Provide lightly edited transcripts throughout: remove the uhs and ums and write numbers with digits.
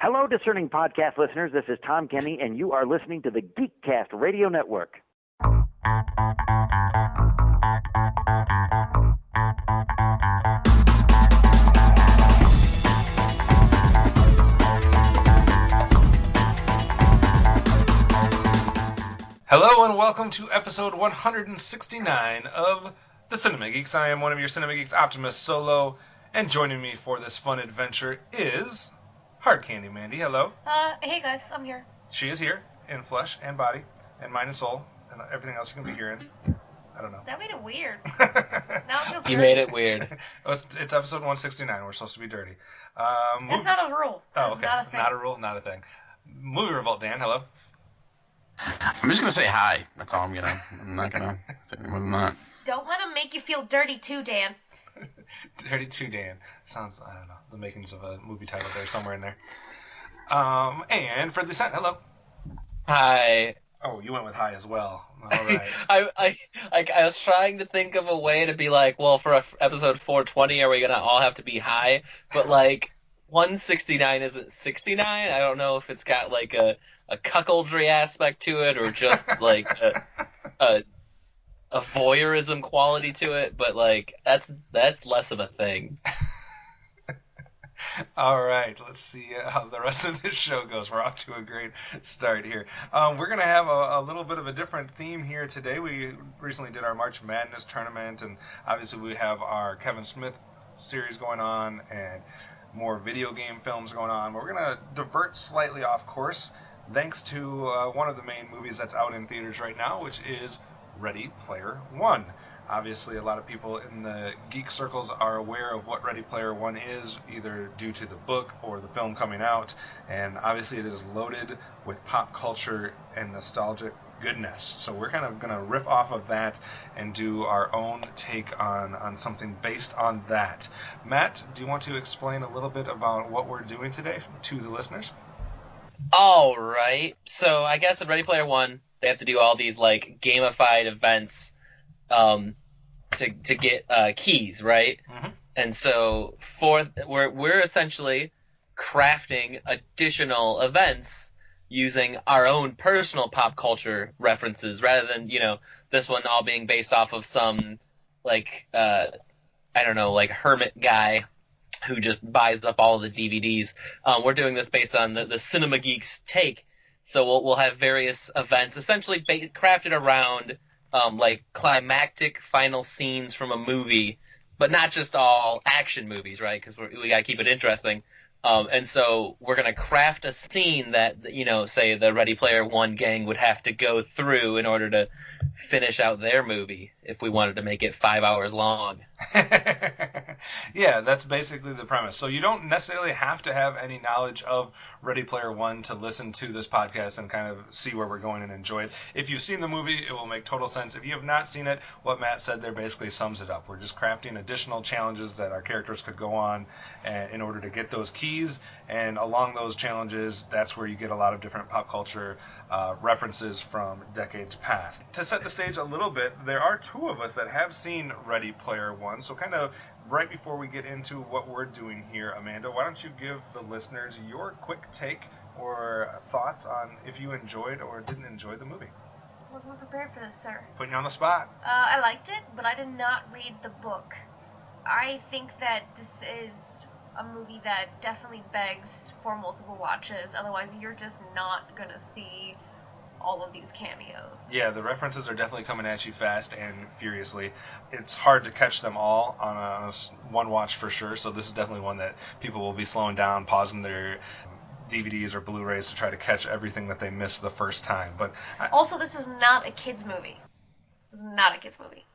Hello, discerning podcast listeners. This is Tom Kenny, and you are listening to the Geekcast Radio Network. Hello and welcome to episode 169 of the Cinema Geeks. I am one of your Cinema Geeks, OptimusSolo, and joining me for this fun adventure is HardCandiMandi. Hello. Hey guys, I'm here. She is here in flesh and body and mind and soul and everything else you can be here in. I don't know. That made it weird. Now it feels You dirty. made it weird. It's episode 169. We're supposed to be dirty. That's not a rule. Oh, That's okay. not a thing. Not a rule, not a thing. MovieRevolt, Dan. Hello. I'm just gonna say hi. That's all I'm gonna. I'm not gonna say any more than that. Don't let him make you feel dirty too, Dan. Dirty 2 Dan. Sounds, I don't know, the makings of a movie title there somewhere in there. And FridleyCent, hello. Hi. Oh, you went with hi as well. All right. I was trying to think of a way to be like, well, for episode 420, are we gonna all have to be high? But like, 169 isn't 69. I don't know if it's got like a cuckoldry aspect to it or just like a voyeurism quality to it. But like, that's less of a thing. All right, let's see how the rest of this show goes. We're off to a great start here. We're going to have a little bit of a different theme here today. We recently did our March Madness tournament, and obviously we have our Kevin Smith series going on and more video game films going on. But we're going to divert slightly off course thanks to one of the main movies that's out in theaters right now, which is Ready Player One. Obviously, a lot of people in the geek circles are aware of what Ready Player One is, either due to the book or the film coming out, and obviously it is loaded with pop culture and nostalgic goodness. So we're kind of going to riff off of that and do our own take on something based on that. Matt, do you want to explain a little bit about what we're doing today to the listeners? All right. So I guess in Ready Player One, they have to do all these like gamified events to get keys, right? Mm-hmm. And so we're essentially crafting additional events using our own personal pop culture references rather than, this one all being based off of some like I don't know, like hermit guy who just buys up all of the DVDs. We're doing this based on the Cinema Geeks take. So we'll have various events essentially crafted around like climactic final scenes from a movie, but not just all action movies, right? Because we got to keep it interesting. And so we're going to craft a scene that, say the Ready Player One gang would have to go through in order to finish out their movie if we wanted to make it 5 hours long. Yeah, that's basically the premise. So you don't necessarily have to have any knowledge of Ready Player One to listen to this podcast and kind of see where we're going and enjoy it. If you've seen the movie, it will make total sense. If you have not seen it, what Matt said there basically sums it up. We're just crafting additional challenges that our characters could go on in order to get those keys, and along those challenges, that's where you get a lot of different pop culture references from decades past. To set the stage a little bit, there are two of us that have seen Ready Player One, so kind of right before we get into what we're doing here, Amanda, why don't you give the listeners your quick take or thoughts on if you enjoyed or didn't enjoy the movie? Wasn't prepared for this, sir. Putting you on the spot. I liked it, but I did not read the book. I think that this is a movie that definitely begs for multiple watches. Otherwise, you're just not gonna see all of these cameos. Yeah, the references are definitely coming at you fast and furiously. It's hard to catch them all on a one watch for sure, so this is definitely one that people will be slowing down, pausing their DVDs or Blu-rays to try to catch everything that they missed the first time. But Also, this is not a kid's movie. This is not a kid's movie.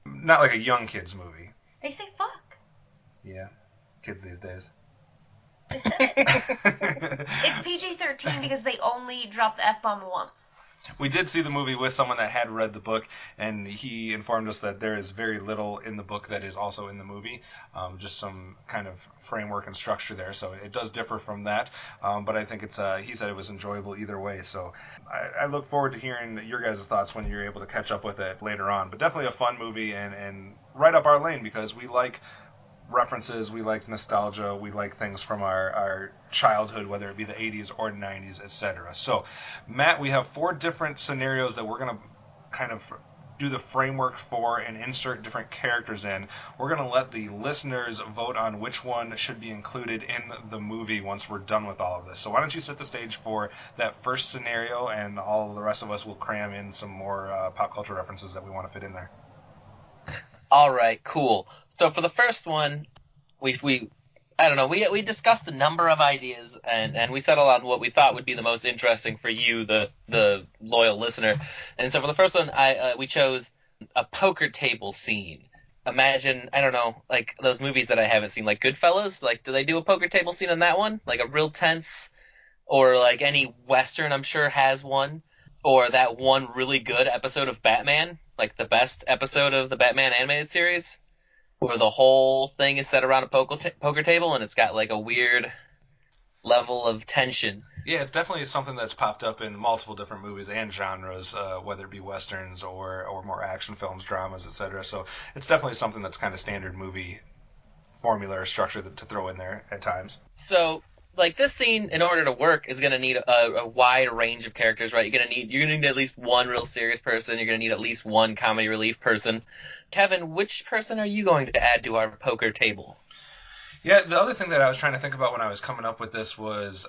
not like a young kids movie. They say fuck. Yeah, kids these days. They said it. It's PG-13 because they only dropped the F-bomb once. We did see the movie with someone that had read the book, and he informed us that there is very little in the book that is also in the movie, just some kind of framework and structure there, so it does differ from that, but I think he said it was enjoyable either way, so I look forward to hearing your guys' thoughts when you're able to catch up with it later on, but definitely a fun movie and right up our lane because we like references, we like nostalgia, we like things from our childhood, whether it be the 80s or 90s, etc. So, Matt, we have 4 different scenarios that we're going to kind of do the framework for and insert different characters in. We're going to let the listeners vote on which one should be included in the movie once we're done with all of this. So why don't you set the stage for that first scenario, and all of the rest of us will cram in some more pop culture references that we want to fit in there. All right, cool. So for the first one, we discussed a number of ideas, and we settled on what we thought would be the most interesting for you, the loyal listener. And so for the first one, we chose a poker table scene. Imagine, I don't know, like those movies that I haven't seen, like Goodfellas. Like, do they do a poker table scene in that one? Like a real tense, or like any Western, I'm sure, has one. Or that one really good episode of Batman, like the best episode of the Batman animated series, where the whole thing is set around a poker table, and it's got like a weird level of tension. Yeah, it's definitely something that's popped up in multiple different movies and genres, whether it be westerns or more action films, dramas, etc. So it's definitely something that's kind of standard movie formula or structure to throw in there at times. So, like, this scene, in order to work, is going to need a wide range of characters, right? You're going to need at least one real serious person. You're going to need at least one comedy relief person. Kevin, which person are you going to add to our poker table? Yeah, the other thing that I was trying to think about when I was coming up with this was,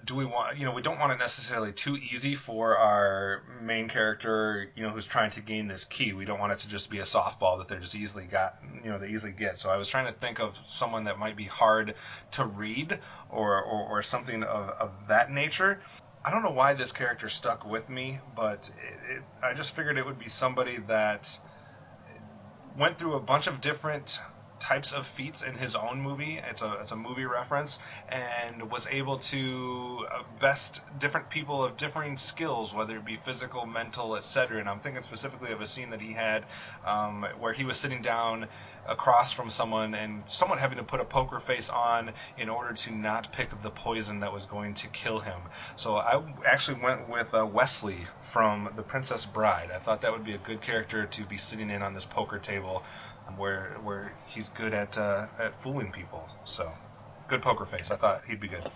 do we want, we don't want it necessarily too easy for our main character, who's trying to gain this key. We don't want it to just be a softball that they're just easily they easily get. So I was trying to think of someone that might be hard to read or something of that nature. I don't know why this character stuck with me, but I just figured it would be somebody that went through a bunch of different types of feats in his own movie. It's a movie reference, and was able to best different people of differing skills, whether it be physical, mental, etc. And I'm thinking specifically of a scene that he had where he was sitting down across from someone, and someone having to put a poker face on in order to not pick the poison that was going to kill him. So I actually went with Wesley from The Princess Bride. I thought that would be a good character to be sitting in on this poker table, where he's good at fooling people. So, good poker face. I thought he'd be good.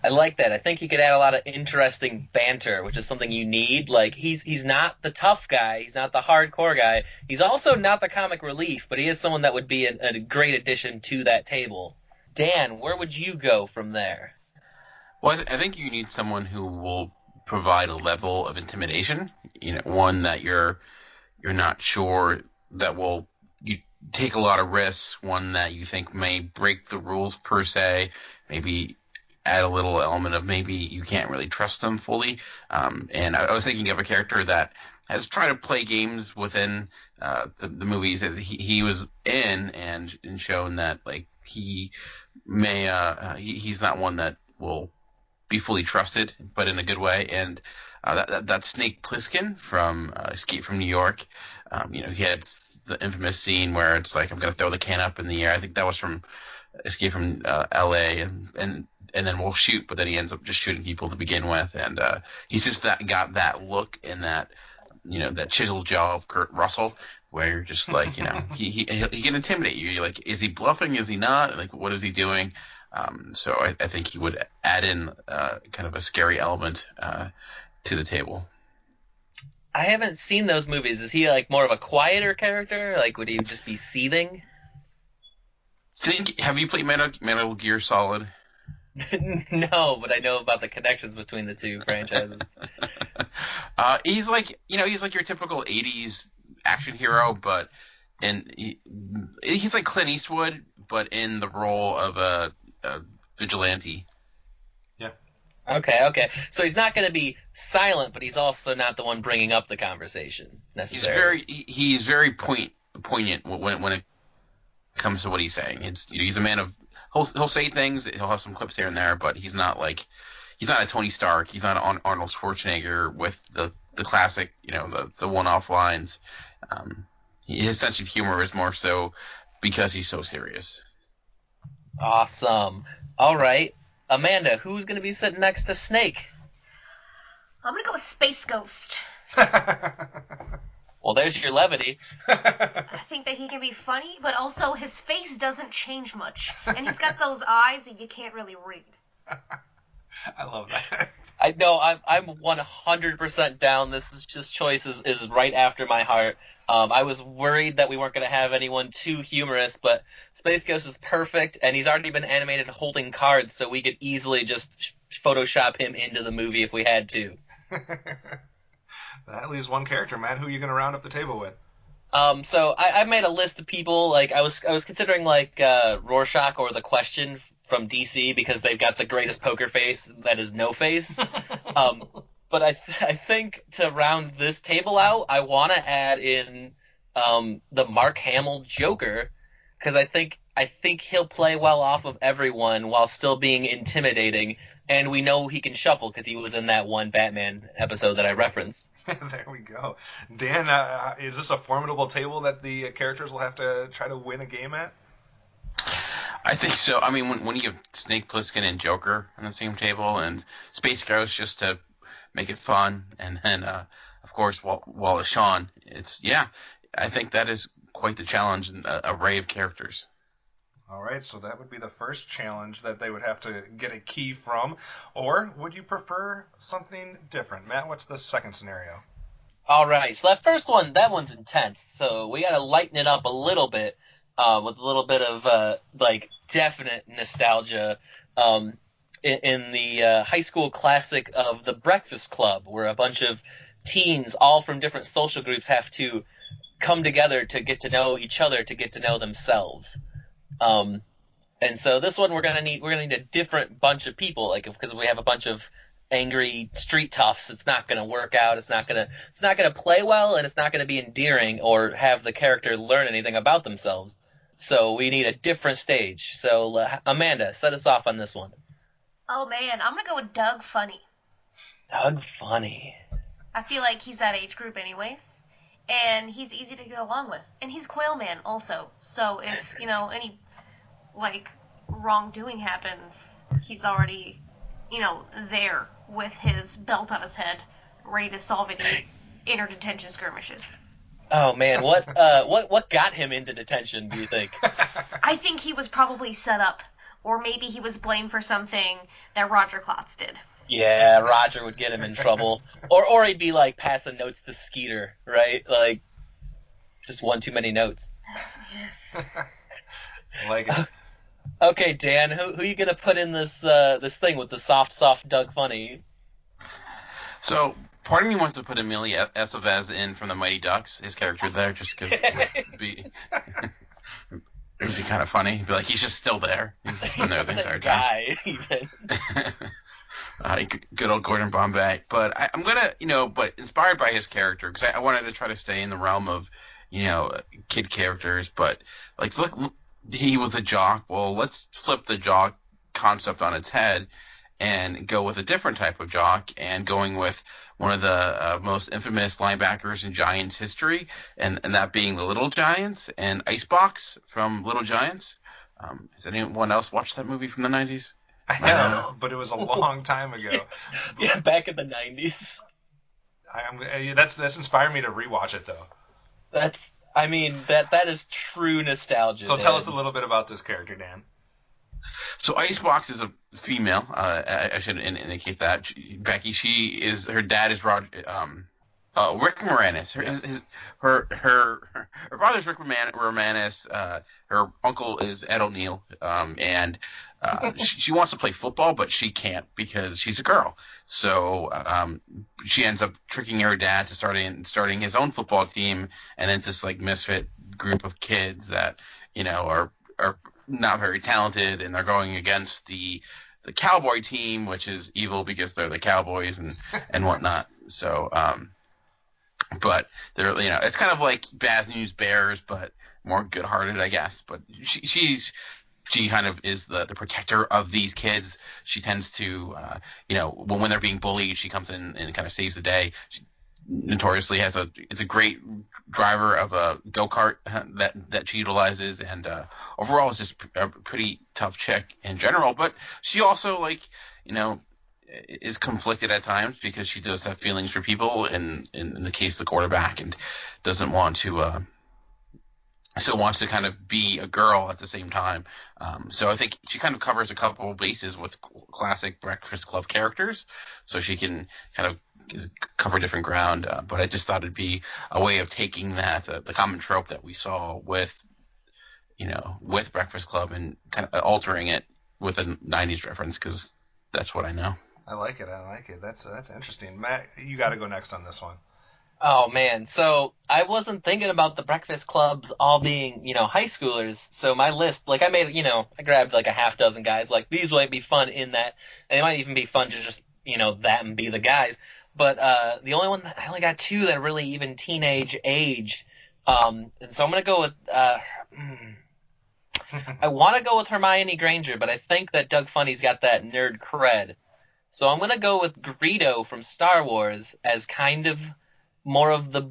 I like that. I think he could add a lot of interesting banter, which is something you need. Like, he's not the tough guy. He's not the hardcore guy. He's also not the comic relief, but he is someone that would be a great addition to that table. Dan, where would you go from there? Well, I think you need someone who will provide a level of intimidation. One that you're not sure that will take a lot of risks, one that you think may break the rules per se, maybe add a little element of maybe you can't really trust them fully. And I was thinking of a character that has tried to play games within the movies that he was in, and shown that like he may he's not one that will be fully trusted, but in a good way. And that Snake Plissken from Escape from New York, he had the infamous scene where it's like, I'm going to throw the can up in the air. I think that was from Escape from L.A. and then we'll shoot, but then he ends up just shooting people to begin with. And he's just got that look and that, that chiseled jaw of Kurt Russell, where you're just like, he can intimidate you. You're like, is he bluffing? Is he not? Like, what is he doing? So I think he would add in kind of a scary element to the table. I haven't seen those movies. Is he like more of a quieter character? Like, would he just be seething? Have you played Metal Gear Solid? No, but I know about the connections between the two franchises. He's like your typical 80s action hero, but he's like Clint Eastwood, but in the role of a vigilante. Okay. So he's not going to be silent, but he's also not the one bringing up the conversation necessarily. He's very poignant when it comes to what he's saying. He's a man of he'll say things. He'll have some clips here and there, but he's not a Tony Stark. He's not Arnold Schwarzenegger with the classic, the one-off lines. His sense of humor is more so because he's so serious. Awesome. All right. Amanda, who's going to be sitting next to Snake? I'm going to go with Space Ghost. Well, there's your levity. I think that he can be funny, but also his face doesn't change much. And he's got those eyes that you can't really read. I love that. I know, I'm 100% down. This choice is right after my heart. I was worried that we weren't going to have anyone too humorous, but Space Ghost is perfect, and he's already been animated holding cards, so we could easily just Photoshop him into the movie if we had to. That leaves one character, Matt. Who are you going to round up the table with? So I made a list of people. Like I was considering like Rorschach or The Question from DC because they've got the greatest poker face that is no face. But I think to round this table out, I want to add in the Mark Hamill Joker because I think he'll play well off of everyone while still being intimidating, and we know he can shuffle because he was in that one Batman episode that I referenced. There we go. Dan, is this a formidable table that the characters will have to try to win a game at? I think so. I mean, when you have Snake Plissken and Joker on the same table, and Space Ghost just to make it fun, and then of course Wallace Shawn. I think that is quite the challenge and array of characters. All right, so that would be the first challenge that they would have to get a key from. Or would you prefer something different? Matt, what's the second scenario? All right, so that first one, that one's intense. So we got to lighten it up a little bit with a little bit of definite nostalgia in the high school classic of The Breakfast Club, where a bunch of teens, all from different social groups, have to come together to get to know each other, to get to know themselves. And so this one we're gonna need a different bunch of people, like because we have a bunch of angry street toughs. It's not gonna work out. It's not gonna play well, and it's not gonna be endearing or have the character learn anything about themselves. So we need a different stage. So Amanda, set us off on this one. Oh man, I'm gonna go with Doug Funny. Doug Funny. I feel like he's that age group anyways. And he's easy to get along with. And he's Quail Man also. So if, any, wrongdoing happens, he's already, there with his belt on his head, ready to solve any inner detention skirmishes. Oh, man. What got him into detention, do you think? I think he was probably set up. Or maybe he was blamed for something that Roger Klotz did. Yeah, Roger would get him in trouble. Or he'd be, passing notes to Skeeter, right? Just one too many notes. Yes. Like it. Okay, Dan, who are you going to put in this thing with the soft Doug Funny? So, part of me wants to put Emilio Estevez in from the Mighty Ducks, his character there, just because it would be kind of funny. He'd be like, he's just still there. He's been there the entire time. Good old Gordon Bombay. But I'm going to, but inspired by his character, because I wanted to try to stay in the realm of, kid characters. But, look, he was a jock. Well, let's flip the jock concept on its head and go with a different type of jock, and going with one of the most infamous linebackers in Giants history, and that being the Little Giants and Icebox from Little Giants. Has anyone else watched that movie from the 90s? I know, but it was a long time ago. Yeah, back in the 90s. That's inspired me to rewatch it, though. That is true nostalgia. So tell us a little bit about this character, Dan. So Icebox is a female. I should indicate that. Becky, her dad is Roger. Rick Moranis. Her father's Rick Moranis. Her uncle is Ed O'Neill. And she wants to play football, but she can't because she's a girl. So she ends up tricking her dad to starting his own football team, and it's this misfit group of kids that are not very talented, and they're going against the Cowboy team, which is evil because they're the Cowboys and whatnot. So but they're it's kind of like Bad News Bears, but more good-hearted, I guess. But she kind of is the protector of these kids. She tends to, when they're being bullied, she comes in and kind of saves the day. She notoriously is a great driver of a go-kart that she utilizes, and overall is just a pretty tough chick in general. But she also is conflicted at times because she does have feelings for people, in the case of the quarterback, and doesn't want to still wants to kind of be a girl at the same time. So I think she kind of covers a couple of bases with classic Breakfast Club characters, so she can kind of cover different ground. But I just thought it'd be a way of taking that the common trope that we saw with Breakfast Club and kind of altering it with a 90s reference, because that's what I know. I like it. That's interesting. Matt, you got to go next on this one. Oh, man. So I wasn't thinking about the Breakfast Clubs all being, high schoolers. So my list, I made, I grabbed a half dozen guys. These might be fun in that. And it might even be fun to just, them be the guys. But the only one, I only got two that are really even teenage age. And so I'm going to go with, I want to go with Hermione Granger, but I think that Doug Funny's got that nerd cred. So I'm going to go with Greedo from Star Wars as kind of more of the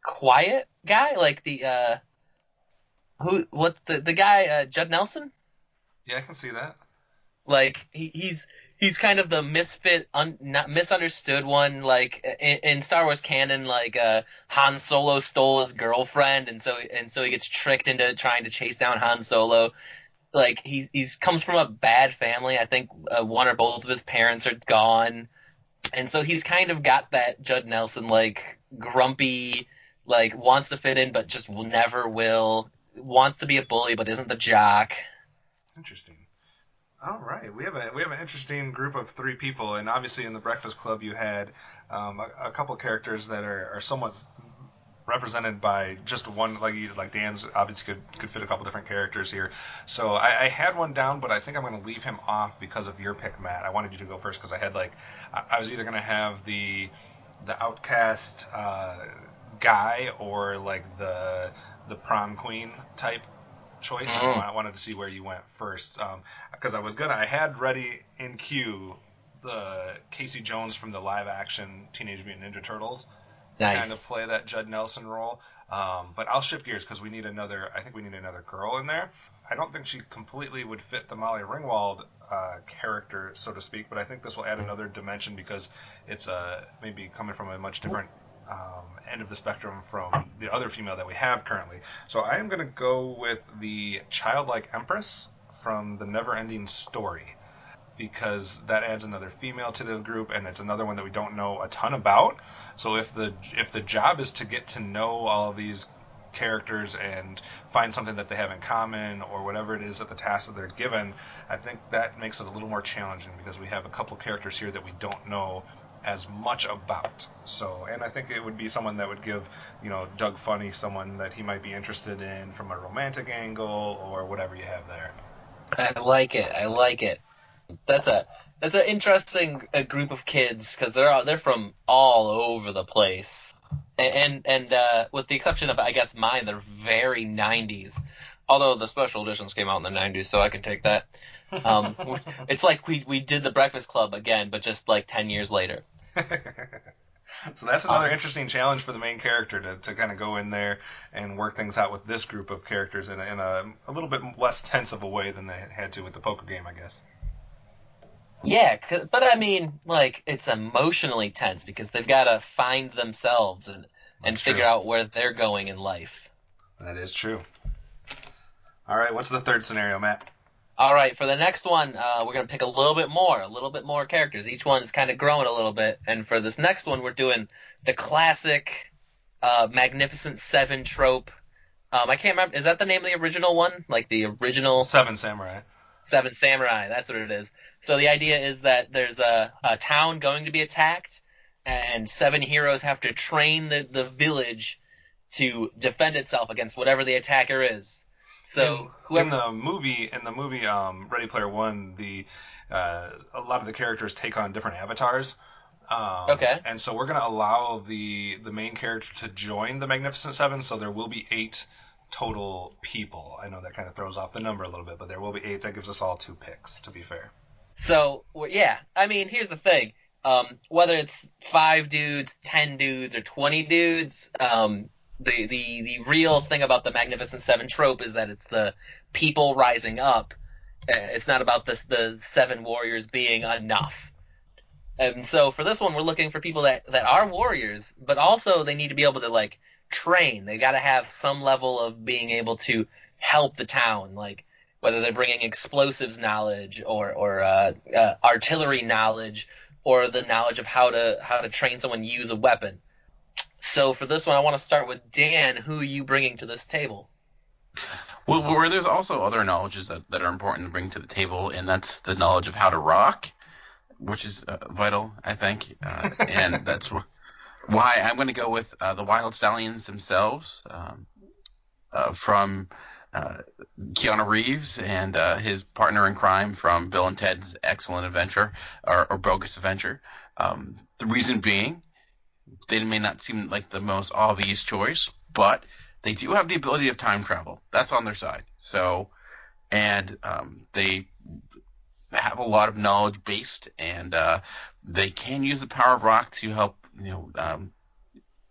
quiet guy, the guy Judd Nelson. Yeah, I can see that. He's kind of the misfit, not misunderstood one. In Star Wars canon, Han Solo stole his girlfriend, and so he gets tricked into trying to chase down Han Solo. He's comes from a bad family. I think one or both of his parents are gone. And so he's kind of got that Judd Nelson, grumpy, wants to fit in but just never will, wants to be a bully but isn't the jock. Interesting. All right, we have an interesting group of three people, and obviously in the Breakfast Club you had a couple characters that are somewhat represented by just one, like Dan's obviously could fit a couple different characters here. So I had one down, but I think I'm going to leave him off because of your pick, Matt. I wanted you to go first because I had I was either going to have the outcast guy or the prom queen type choice. I wanted to see where you went first because I had ready in queue the Casey Jones from the live action Teenage Mutant Ninja Turtles. Nice. Kind of play that Judd Nelson role. But I'll shift gears because I think we need another girl in there. I don't think she completely would fit the Molly Ringwald character, so to speak, but I think this will add another dimension because it's maybe coming from a much different end of the spectrum from the other female that we have currently. So I am going to go with the childlike Empress from the Never-Ending Story, because that adds another female to the group, and it's another one that we don't know a ton about. So if the job is to get to know all of these characters and find something that they have in common or whatever it is that the task that they're given, I think that makes it a little more challenging because we have a couple characters here that we don't know as much about. So, and I think it would be someone that would give, Doug Funny someone that he might be interested in from a romantic angle or whatever you have there. I like it. That's an interesting group of kids because they're from all over the place, and with the exception of I guess mine, they're very 90s. Although the special editions came out in the 90s, so I can take that. It's like we did the Breakfast Club again, but just 10 years later. So that's another interesting challenge for the main character to kind of go in there and work things out with this group of characters in a little bit less tense of a way than they had to with the poker game, I guess. Yeah, but I mean, it's emotionally tense because they've got to find themselves and figure out where they're going in life. That is true. All right, what's the third scenario, Matt? All right, for the next one, we're going to pick a little bit more characters. Each one's kind of growing a little bit. And for this next one, we're doing the classic Magnificent Seven trope. I can't remember. Is that the name of the original one? The original? Seven Samurai. Seven Samurai, that's what it is. So the idea is that there's a town going to be attacked, and 7 heroes have to train the village to defend itself against whatever the attacker is. So in the movie Ready Player One, a lot of the characters take on different avatars. Okay. And so we're going to allow the main character to join the Magnificent Seven, so there will be 8 total people. I know that kind of throws off the number a little bit, but there will be 8. That gives us all 2 picks, to be fair. So, yeah, I mean, here's the thing. Whether it's 5 dudes, 10 dudes, or 20 dudes, the real thing about the Magnificent Seven trope is that it's the people rising up It's not about the 7 warriors being enough. And so for this one, we're looking for people that are warriors, but also they need to be able to, like, train. They got to have some level of being able to help the town, like whether they're bringing explosives knowledge or artillery knowledge or the knowledge of how to train someone to use a weapon. So for this one, I want to start with Dan. Who are you bringing to this table? Well, where there's also other knowledges that are important to bring to the table, and that's the knowledge of how to rock, which is vital, I think. And that's why I'm going to go with the Wild Stallions themselves, from Keanu Reeves and his partner in crime from Bill and Ted's Excellent Adventure, or Bogus Adventure. The reason being, they may not seem like the most obvious choice, but they do have the ability of time travel. That's on their side. So, and they have a lot of knowledge based, and they can use the power of rock to help.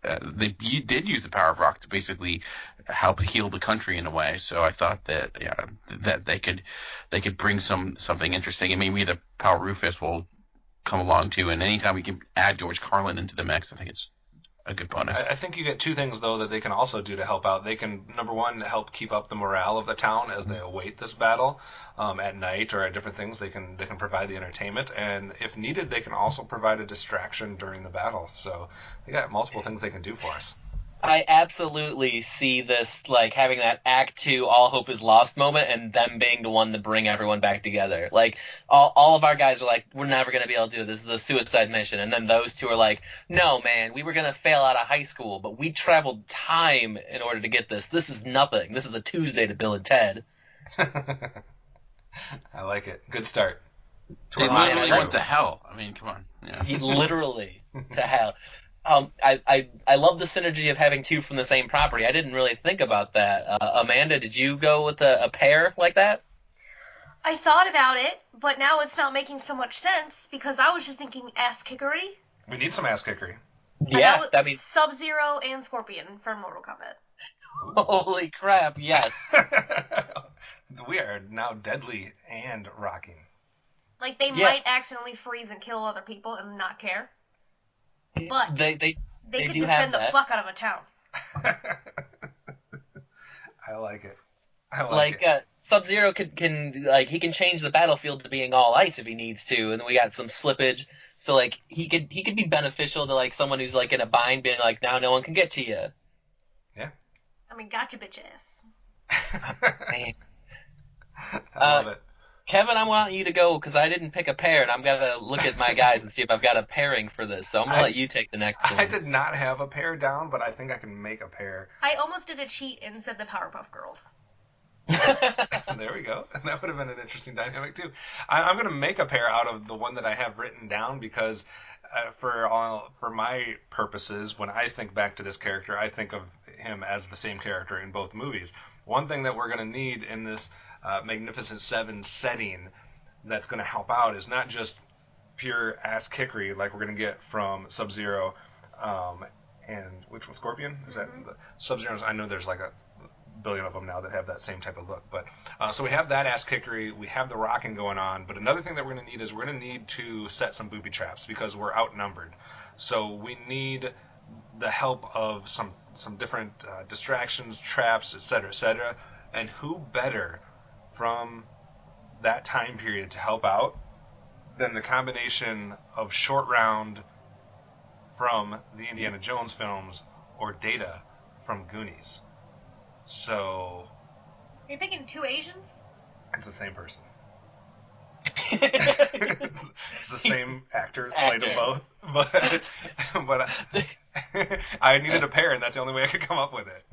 They did use the power of rock to basically help heal the country in a way. So I thought that that they could bring something interesting, and maybe the Power Rufus will come along too. And anytime we can add George Carlin into the mix, I think it's a good bonus. I think you get 2 things, though, that they can also do to help out. They can, number one, help keep up the morale of the town as they await this battle at night or at different things. They can provide the entertainment, and if needed, they can also provide a distraction during the battle. So they got multiple things they can do for us. I absolutely see this, like, having that Act 2 all hope is lost moment and them being the one to bring everyone back together. Like, all of our guys are like, we're never going to be able to do this. This is a suicide mission. And then those 2 are like, no, man, we were going to fail out of high school, but we traveled time in order to get this. This is nothing. This is a Tuesday to Bill and Ted. I like it. Good start. They literally went to hell. I mean, come on. Yeah. He literally to hell. I love the synergy of having 2 from the same property. I didn't really think about that. Amanda, did you go with a pair like that? I thought about it, but now it's not making so much sense because I was just thinking ass kickery. We need some ass kickery. Yeah, that means Sub-Zero and Scorpion from Mortal Kombat. Holy crap! Yes. We are now deadly and rocking. Like, they might accidentally freeze and kill other people and not care. But they could do defend have the that. fuck out of a town. I like it. I like it. Sub-Zero can like, he can change the battlefield to being all ice if he needs to, and then we got some slippage. So, like, he could be beneficial to, like, someone who's, like, in a bind, being like, now no one can get to you. Yeah. I mean, gotcha, bitch ass. Man. I love it. Kevin, I want you to go because I didn't pick a pair, and I'm going to look at my guys and see if I've got a pairing for this. So I'm going to let you take the next one. I did not have a pair down, but I think I can make a pair. I almost did a cheat and said the Powerpuff Girls. There we go. That would have been an interesting dynamic, too. I'm going to make a pair out of the one that I have written down because for my purposes, when I think back to this character, I think of him as the same character in both movies. One thing that we're going to need in this Magnificent Seven setting that's going to help out is not just pure ass kickery like we're going to get from Sub-Zero and which one, Scorpion? Is that the Sub-Zero? I know there's like a billion of them now that have that same type of look. But so we have that ass kickery, we have the rocking going on, but another thing that we're going to need is we're going to need to set some booby traps because we're outnumbered. So we need the help of some different distractions, traps, etc. And who better from that time period to help out than the combination of Short Round from the Indiana Jones films or Data from Goonies. So Are you picking 2 Asians? it's the same person. it's the same actors played them both, but I needed a pair, and that's the only way I could come up with it.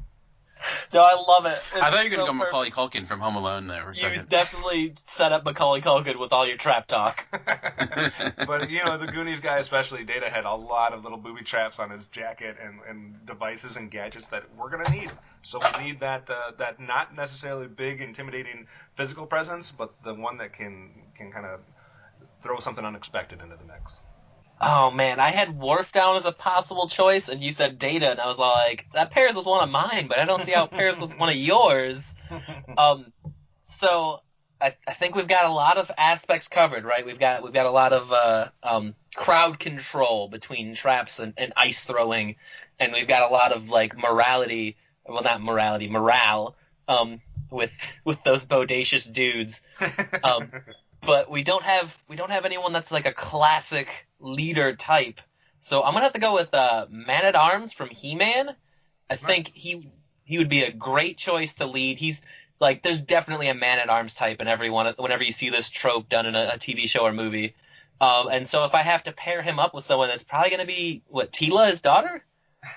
No, I love it. I thought you were going to go Macaulay Culkin from Home Alone there for a You second. definitely set up Macaulay Culkin with all your trap talk. But, you know, the Goonies guy, especially Data, had a lot of little booby traps on his jacket and devices and gadgets that we're going to need. So we need that not necessarily big, intimidating physical presence, but the one that can kind of throw something unexpected into the mix. Oh, man, I had Worf down as a possible choice, and you said Data, and I was like, that pairs with one of mine, but I don't see how it pairs with one of yours. So I think we've got a lot of aspects covered, right? We've got a lot of crowd control between traps and ice throwing, and we've got a lot of like morality. Well, not morality, morale. With those bodacious dudes. But we don't have anyone that's like a classic leader type. So I'm gonna have to go with Man-at-Arms from He-Man. I think he would be a great choice to lead. He's like, there's definitely a Man-at-Arms type in everyone whenever you see this trope done in a TV show or movie. And so if I have to pair him up with someone, that's probably gonna be Tila, his daughter.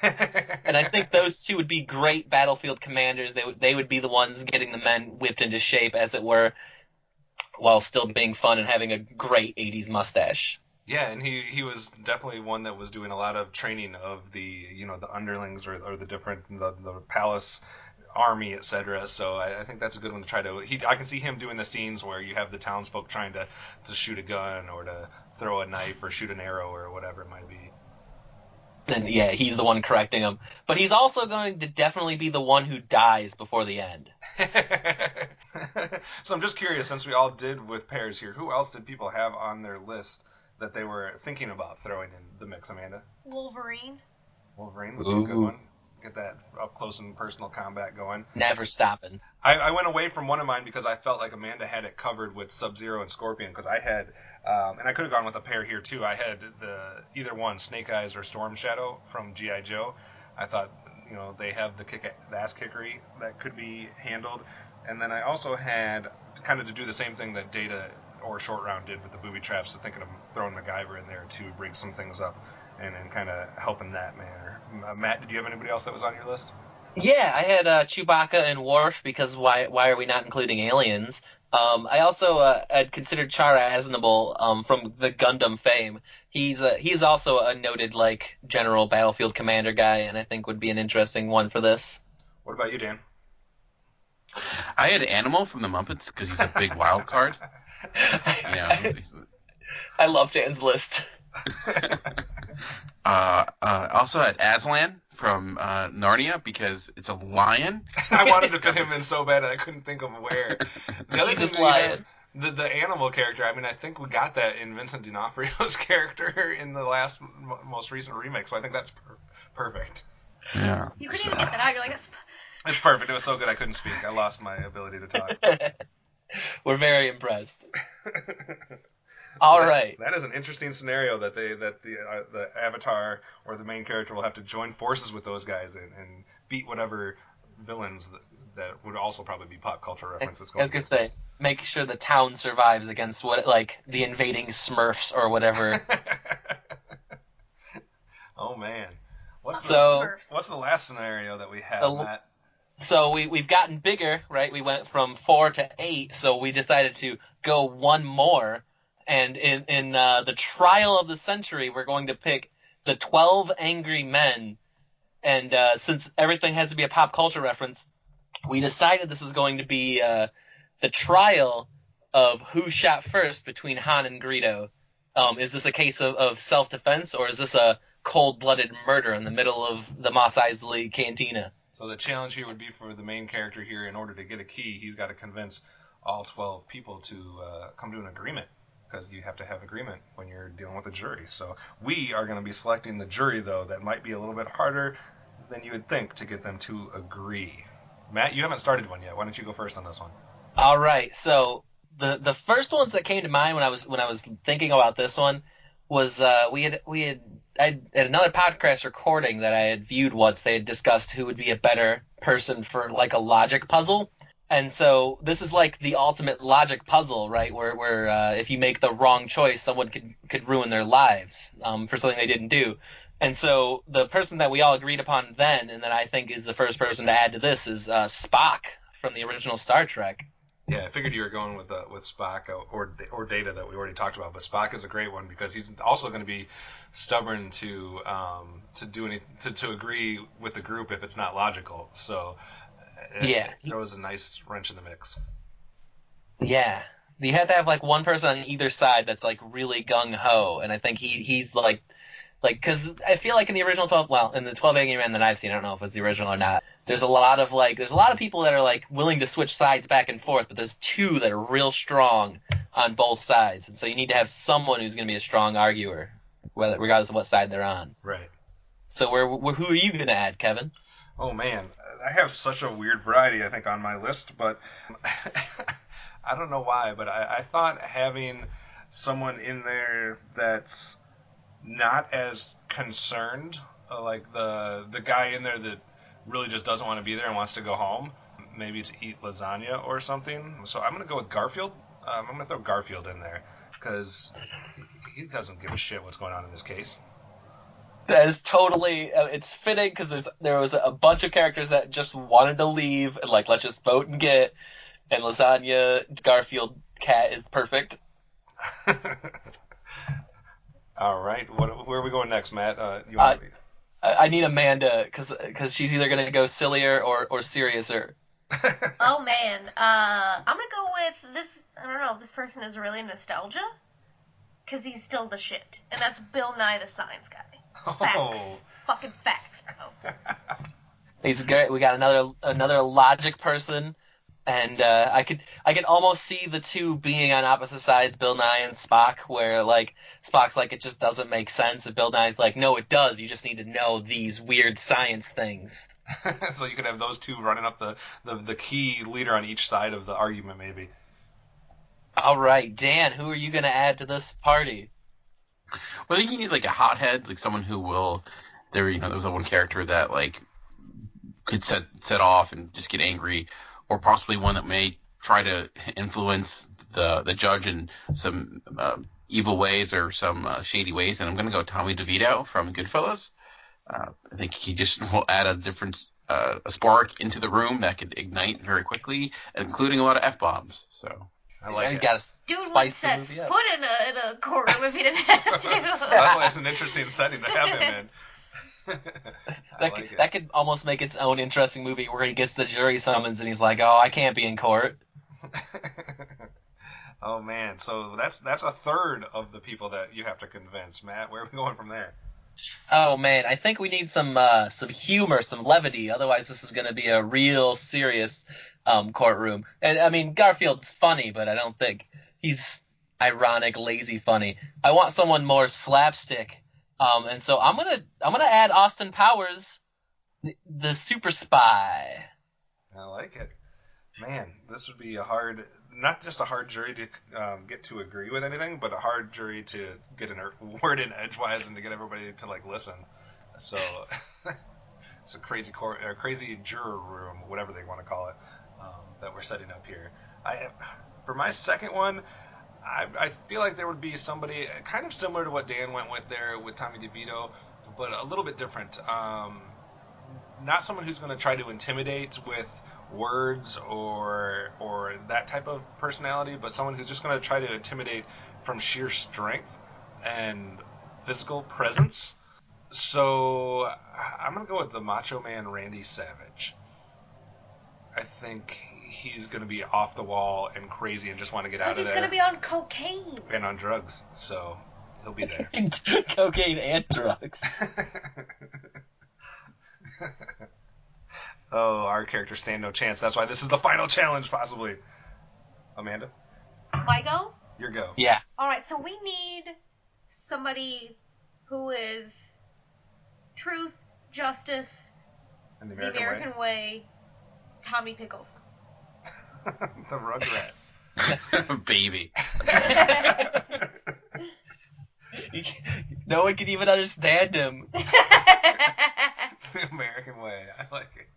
And I think those two would be great battlefield commanders. They would be the ones getting the men whipped into shape, as it were, while still being fun and having a great 80s mustache. Yeah, and he was definitely one that was doing a lot of training of the the underlings or the different the palace army, etc. So I think that's a good one to try to. I can see him doing the scenes where you have the townsfolk trying to shoot a gun or to throw a knife or shoot an arrow or whatever it might be. And yeah, he's the one correcting him. But he's also going to definitely be the one who dies before the end. So I'm just curious, since we all did with pairs here, who else did people have on their list that they were thinking about throwing in the mix, Amanda? Wolverine would be a good one. Get that up close and personal combat going. Never stopping. I went away from one of mine because I felt like Amanda had it covered with Sub-Zero and Scorpion, because I had, and I could have gone with a pair here too. I had either one, Snake Eyes or Storm Shadow from G.I. Joe. I thought, they have the ass kickery that could be handled. And then I also had kind of to do the same thing that Data or Short Round did with the booby traps, so thinking of throwing MacGyver in there to rig some things up and kind of help in that manner. Matt, did you have anybody else that was on your list? Yeah, I had Chewbacca and Worf, because why are we not including aliens? I also had considered Chara Aznable from the Gundam fame. He's also a noted like general battlefield commander guy, and I think would be an interesting one for this. What about you, Dan? I had Animal from the Muppets because he's a big wild card. I love Dan's list. Also had Aslan from Narnia because it's a lion. I wanted to put him in so bad that I couldn't think of where. The other Jesus thing lion. The animal character, I mean, I think we got that in Vincent D'Onofrio's character in the most recent remake, so I think that's perfect. Yeah. You couldn't even get that out. You're like, that's... It's perfect. It was so good I couldn't speak. I lost my ability to talk. We're very impressed. All right. That is an interesting scenario that the avatar or the main character will have to join forces with those guys and beat whatever villains that would also probably be pop culture references. I was gonna say, make sure the town survives against the invading Smurfs or whatever. Oh man, what's the last scenario that we have, Matt? So we've gotten bigger, right? We went from 4 to 8, so we decided to go one more. And in the trial of the century, we're going to pick the 12 Angry Men. And since everything has to be a pop culture reference, we decided this is going to be the trial of who shot first between Han and Greedo. Is this a case of self-defense, or is this a cold-blooded murder in the middle of the Mos Eisley Cantina? So the challenge here would be for the main character here, in order to get a key, he's got to convince all 12 people to come to an agreement, because you have to have agreement when you're dealing with a jury. So we are going to be selecting the jury, though, that might be a little bit harder than you would think to get them to agree. Matt, you haven't started one yet. Why don't you go first on this one? All right. So the first ones that came to mind when I was thinking about this one was I had another podcast recording that I had viewed once. They had discussed who would be a better person for like a logic puzzle. And so this is like the ultimate logic puzzle, right? Where if you make the wrong choice, someone could ruin their lives for something they didn't do. And so the person that we all agreed upon then, and that I think is the first person to add to this, is Spock from the original Star Trek. Yeah, I figured you were going with Spock or Data that we already talked about, but Spock is a great one because he's also going to be stubborn to agree with the group if it's not logical. So it throws a nice wrench in the mix. Yeah, you have to have like one person on either side that's like really gung ho, and I think he's like because I feel like in the original 12, well, in the 12 Angry Men that I've seen, I don't know if it's the original or not, there's a lot of people that are like willing to switch sides back and forth, but there's two that are real strong on both sides, and so you need to have someone who's going to be a strong arguer, regardless of what side they're on. Right. So who are you going to add, Kevin? Oh man, I have such a weird variety, I think, on my list, but I don't know why, but I thought having someone in there that's not as concerned, like the guy in there that really just doesn't want to be there and wants to go home, maybe to eat lasagna or something. So I'm going to go with Garfield. I'm going to throw Garfield in there because he doesn't give a shit what's going on in this case. That is totally, it's fitting because there was a bunch of characters that just wanted to leave and like, let's just vote and get, and lasagna, Garfield, cat is perfect. All right, where are we going next, Matt? I need Amanda because she's either going to go sillier or seriouser. Oh man, I'm gonna go with this. I don't know if this person is really nostalgia, because he's still the shit, and that's Bill Nye the Science Guy. Facts, fucking facts, bro. He's great. We got another logic person, and I could almost see the two being on opposite sides, Bill Nye and Spock, where like Spock's like it just doesn't make sense, and Bill Nye's like no, it does. You just need to know these weird science things. So you could have those two running up the key leader on each side of the argument, maybe. All right, Dan, who are you going to add to this party? Well, I think you need like a hothead, like someone who will. There was that one character that like could set off and just get angry, or possibly one that may try to influence the judge in some evil ways or some shady ways. And I'm going to go Tommy DeVito from Goodfellas. I think he just will add a different a spark into the room that could ignite very quickly, including a lot of F-bombs. So. I like it. Dude would set foot in a courtroom if he didn't have to. That's why it's an interesting setting to have him in. That could almost make its own interesting movie where he gets the jury summons and he's like, oh, I can't be in court. Oh man, so that's a third of the people that you have to convince. Matt, where are we going from there? Oh man, I think we need some humor, some levity. Otherwise, this is going to be a real serious courtroom. And I mean, Garfield's funny, but I don't think he's ironic, lazy funny. I want someone more slapstick. And so I'm gonna add Austin Powers, the super spy. I like it. Man, this would be not just a hard jury to get to agree with anything, but a hard jury to get a word in edgewise and to get everybody to like listen. So it's a crazy juror room, whatever they want to call it, that we're setting up here. For my second one, I feel like there would be somebody kind of similar to what Dan went with there with Tommy DeVito, but a little bit different. Not someone who's going to try to intimidate with words or that type of personality, but someone who's just going to try to intimidate from sheer strength and physical presence. So I'm going to go with the Macho Man Randy Savage. I think he's going to be off the wall and crazy and just want to get out of there. Because he's going to be on cocaine. And on drugs, so he'll be there. Cocaine and drugs. Oh, our characters stand no chance. That's why this is the final challenge, possibly. Amanda? My go? Your go. Yeah. All right, so we need somebody who is truth, justice, And the American way, Tommy Pickles. The Rugrats. Baby. No one can even understand him. The American way. I like it.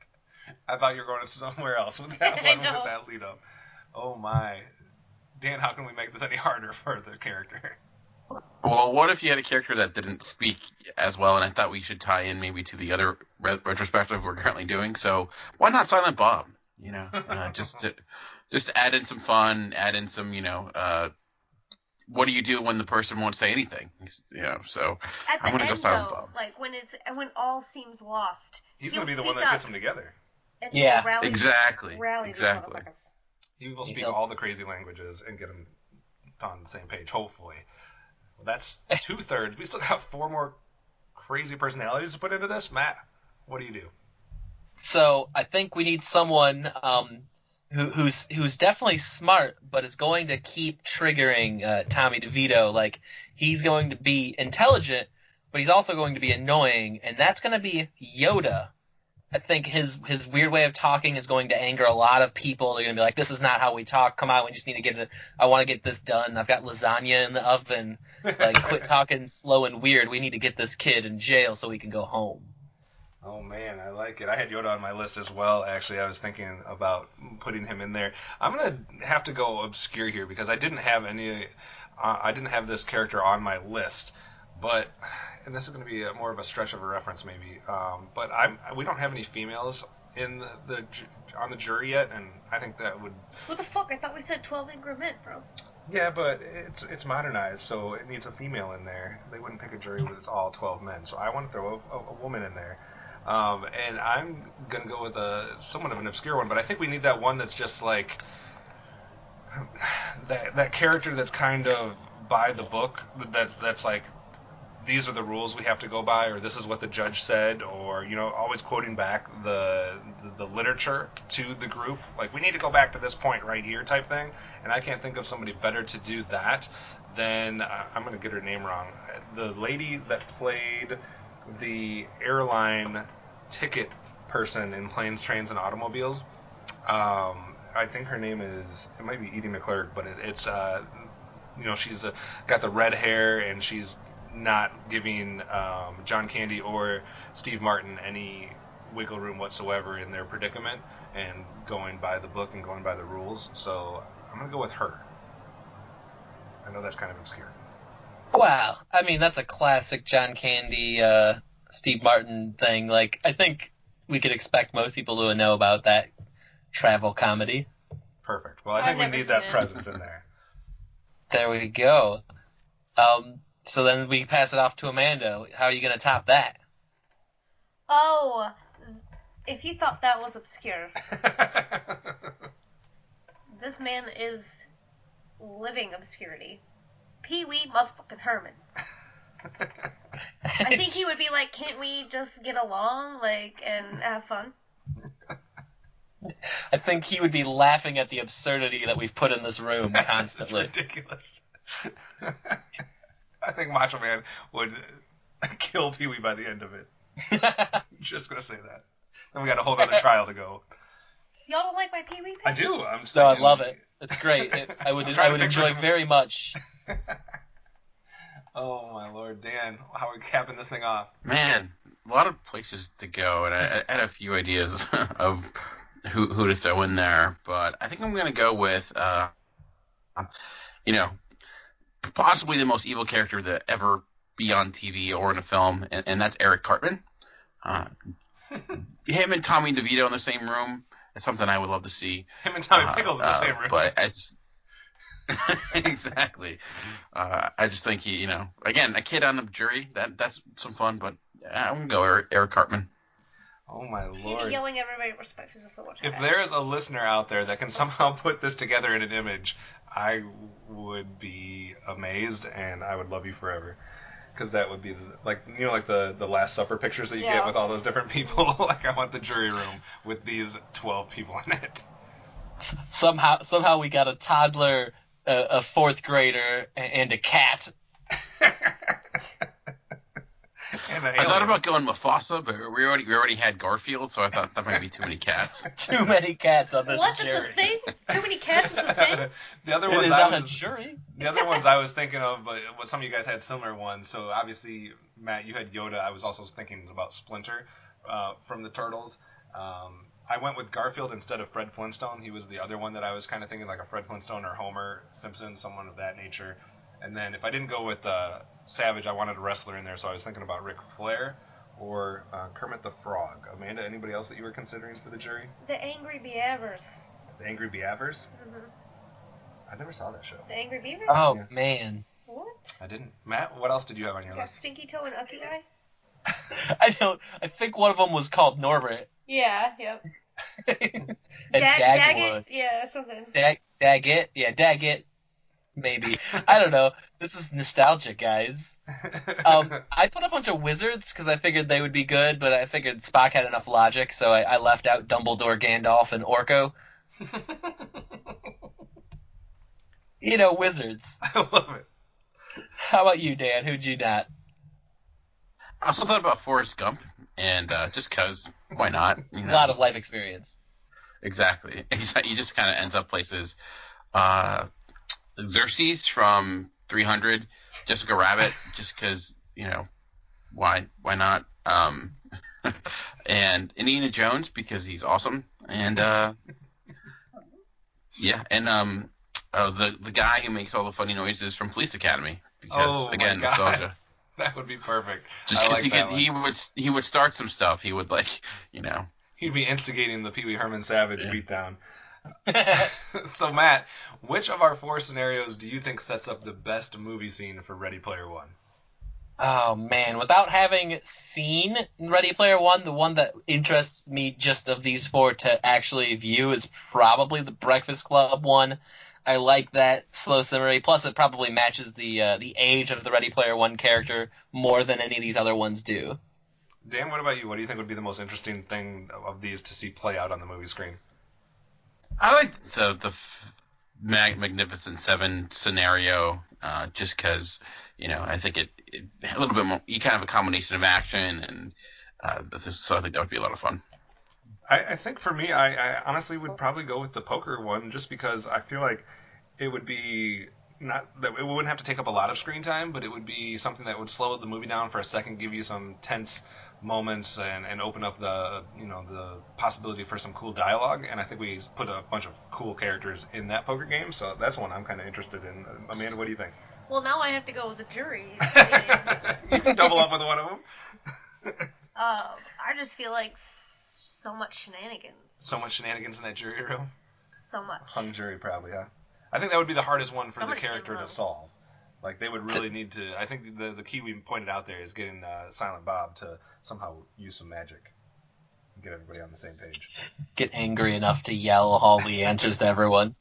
I thought you were going somewhere else with that one, with that lead up. Oh my. Dan, how can we make this any harder for the character? Well, what if you had a character that didn't speak as well, and I thought we should tie in maybe to the other retrospective we're currently doing. So why not Silent Bob? Just add in some fun, add in some, what do you do when the person won't say anything? So I'm going to go Silent Bob. Like when all seems lost. He's going to be the one that gets them together. Yeah, exactly. He will speak all the crazy languages and get them on the same page, hopefully. Well, that's 2/3. We still got 4 more crazy personalities to put into this. Matt, what do you do? So I think we need someone who's definitely smart, but is going to keep triggering Tommy DeVito. Like, he's going to be intelligent, but he's also going to be annoying, and that's going to be Yoda. I think his weird way of talking is going to anger a lot of people. They're going to be like, this is not how we talk. Come on, we just need to get it. I want to get this done. I've got lasagna in the oven. Like, quit talking slow and weird. We need to get this kid in jail so we can go home. Oh, man, I like it. I had Yoda on my list as well, actually. I was thinking about putting him in there. I'm going to have to go obscure here because I didn't have this character on my list. But, and this is going to be more of a stretch of a reference maybe, but we don't have any females on the jury yet, and I think that would... What the fuck? I thought we said 12 Angry Men, bro. Yeah, but it's modernized, so it needs a female in there. They wouldn't pick a jury with all 12 men, so I want to throw a woman in there. And I'm going to go with somewhat of an obscure one, but I think we need that one that's just like... that character that's kind of by the book, that's like... These are the rules we have to go by, or this is what the judge said, or, you know, always quoting back the literature to the group. Like, we need to go back to this point right here type thing, and I can't think of somebody better to do that than, I'm going to get her name wrong, the lady that played the airline ticket person in Planes, Trains, and Automobiles. I think her name is, it might be Edie McClurg, but it's, you know, she's got the red hair, and she's not giving John Candy or Steve Martin any wiggle room whatsoever in their predicament and going by the book and going by the rules. So I'm going to go with her. I know that's kind of obscure. Wow. I mean, that's a classic John Candy, Steve Martin thing. Like, I think we could expect most people to know about that travel comedy. Perfect. Well, I think we need that presence in there. There we go. So then we pass it off to Amanda. How are you going to top that? Oh, if you thought that was obscure. This man is living obscurity. Pee-wee motherfucking Herman. I think he would be like, can't we just get along, like, and have fun? I think he would be laughing at the absurdity that we've put in this room constantly. It's ridiculous. I think Macho Man would kill Pee-wee by the end of it. I'm just going to say that. Then we got a whole other trial to go. Y'all don't like my Pee-wee? I do. I'm so I love it. It's great. I would enjoy very much. Oh, my Lord. Dan, how are we capping this thing off? Man, a lot of places to go, and I had a few ideas of who to throw in there, but I think I'm going to go with, you know, possibly the most evil character to ever be on TV or in a film, and that's Eric Cartman. Him and Tommy DeVito in the same room is something I would love to see. Him and Tommy Pickles in the same room. But I just... exactly. I just think he, you know, again, a kid on the jury, that's some fun, but I'm going to go Eric Cartman. Oh, my Lord. He'd be yelling everybody respects us for what If there is a listener out there that can somehow put this together in an image, I would be amazed, and I would love you forever. Because that would be, like the Last Supper pictures that you get with all those different people. Like, I want the jury room with these 12 people in it. Somehow we got a toddler, a fourth grader, and a cat. I thought about going Mufasa, but we already had Garfield, so I thought that might be too many cats. Too many cats on this jury. What is the thing? Too many cats is the thing? The other ones I was thinking of, but some of you guys had similar ones. So obviously, Matt, you had Yoda. I was also thinking about Splinter from the Turtles. I went with Garfield instead of Fred Flintstone. He was the other one that I was kind of thinking, like a Fred Flintstone or Homer Simpson, someone of that nature. And then if I didn't go with Savage, I wanted a wrestler in there, so I was thinking about Ric Flair or Kermit the Frog. Amanda, anybody else that you were considering for the jury? The Angry Beavers. The Angry Beavers? Mm-hmm. I never saw that show. The Angry Beavers? Oh, yeah. Man. What? I didn't. Matt, what else did you have on your list? Stinky Toe and Ucky Guy? I think one of them was called Norbert. Yeah, yep. And Dagwood. Yeah, something. Daggett? Yeah, Daggett. Maybe. I don't know. This is nostalgia, guys. I put a bunch of wizards because I figured they would be good, but I figured Spock had enough logic, so I left out Dumbledore, Gandalf, and Orko. Wizards. I love it. How about you, Dan? Who'd you not? I also thought about Forrest Gump, and just because, why not? A lot of life experience. Exactly. You just kind of end up places. Xerxes from 300, Jessica Rabbit, just because, why not? And Indiana Jones, because he's awesome. And, yeah, and the guy who makes all the funny noises from Police Academy, because, again, nostalgia. That would be perfect. Just because he would start some stuff. He would, He'd be instigating the Pee Wee Herman Savage beatdown. So, Matt, which of our 4 scenarios do you think sets up the best movie scene for Ready Player One? Oh, man. Without having seen Ready Player One, the one that interests me just of these 4 to actually view is probably the Breakfast Club one. I like that slow summary. Plus, it probably matches the age of the Ready Player One character more than any of these other ones do. Dan, what about you? What do you think would be the most interesting thing of these to see play out on the movie screen? I like the Magnificent Seven scenario, just because, I think it a little bit more, you kind of have a combination of action, and so I think that would be a lot of fun. I think for me, I honestly would probably go with the poker one, just because I feel like it would be not that it wouldn't have to take up a lot of screen time, but it would be something that would slow the movie down for a second, give you some tense moments, and open up the possibility for some cool dialogue. And I think we put a bunch of cool characters in that poker game, so that's one I'm kind of interested in. Amanda, what do you think? Well, now I have to go with the jury. You can double up with one of them. I just feel like so much shenanigans. So much shenanigans in that jury room? So much. Hung jury, probably, huh? I think that would be the hardest one for the character to solve. Like, they would really need to... I think the key we pointed out there is getting Silent Bob to somehow use some magic and get everybody on the same page. Get angry enough to yell all the answers to everyone.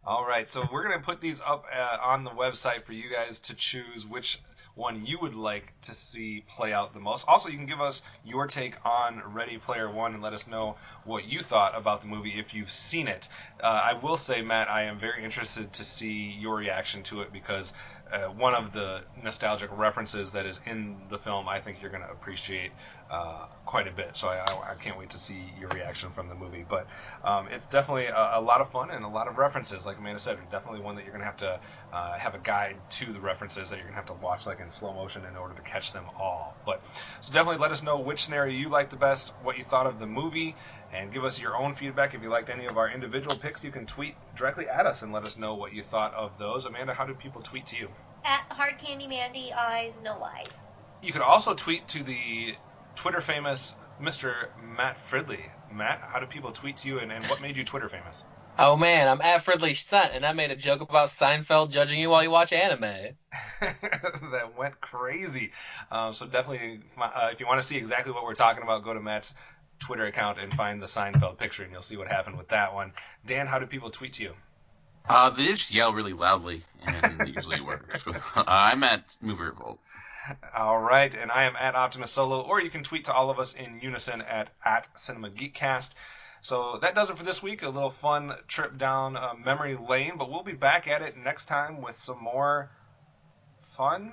All right, so we're going to put these up on the website for you guys to choose which one you would like to see play out the most. Also, you can give us your take on Ready Player One and let us know what you thought about the movie if you've seen it. I will say, Matt, I am very interested to see your reaction to it, because one of the nostalgic references that is in the film I think you're going to appreciate quite a bit. So I can't wait to see your reaction from the movie. But it's definitely a lot of fun and a lot of references. Like Amanda said, definitely one that you're going to have to have a guide to the references that you're going to have to watch like in slow motion in order to catch them all. But so definitely let us know which scenario you liked the best, what you thought of the movie, and give us your own feedback. If you liked any of our individual picks, you can tweet directly at us and let us know what you thought of those. Amanda, how do people tweet to you? At HardCandiMandi, eyes, no eyes. You can also tweet to the Twitter famous Mr. Matt Fridley. Matt, how do people tweet to you, and what made you Twitter famous? Oh man, I'm at FridleyCent, and I made a joke about Seinfeld judging you while you watch anime. That went crazy. So definitely, if you want to see exactly what we're talking about, go to Matt's Twitter account and find the Seinfeld picture, and you'll see what happened with that one. Dan, how do people tweet to you? They just yell really loudly, and it usually works. I'm at MovieRevolt. All right, and I am at OptimusSolo, or you can tweet to all of us in unison at Cinema Geekcast. So that does it for this week. A little fun trip down memory lane, but we'll be back at it next time with some more fun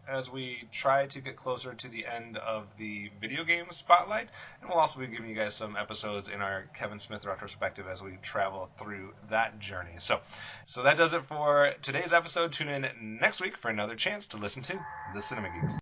as we try to get closer to the end of the video game spotlight. And we'll also be giving you guys some episodes in our Kevin Smith retrospective as we travel through that journey. So that does it for today's episode. Tune in next week for another chance to listen to the Cinema Geeks.